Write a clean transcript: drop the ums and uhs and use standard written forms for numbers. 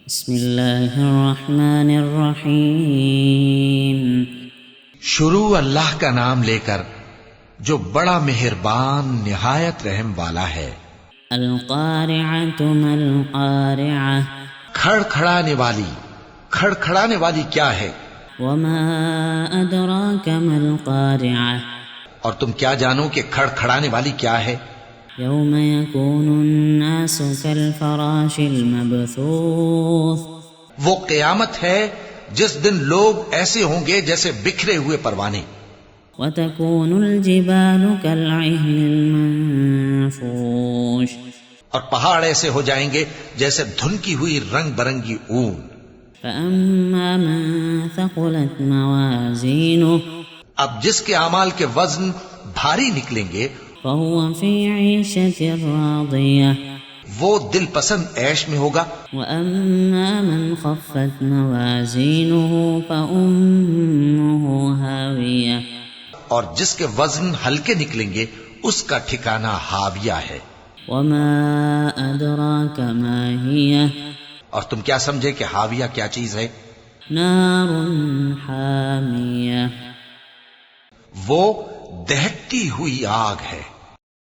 بسم اللہ الرحمن الرحیم شروع اللہ کا نام لے کر جو بڑا مہربان نہایت رحم والا ہے۔ القارعۃ ما القارعۃ کھڑکھڑانے والی کیا ہے؟ وما ادراک ما القارعۃ اور تم کیا جانو کہ کھڑکھڑانے والی کیا ہے؟ یوم یکون الناس کالفراش المبثوث وہ قیامت ہے جس دن لوگ ایسے ہوں گے جیسے بکھرے ہوئے پروانے، وتكون الجبال كالعهن المنفوش اور پہاڑ ایسے ہو جائیں گے جیسے دھنکی ہوئی رنگ برنگی اون۔ فأما من ثقلت موازینه اب جس کے اعمال کے وزن بھاری نکلیں گے فهو في عيشة راضية وہ دل پسند عیش میں ہوگا۔ وأما من خفت موازینه فأمه هاوية اور جس کے وزن ہلکے نکلیں گے اس کا ٹھکانہ ہاویہ ہے۔ وما أدراك ما هي اور تم کیا سمجھے کہ ہاویہ کیا چیز ہے؟ نار حامیہ وہ دہتی ہوئی آگ ہے۔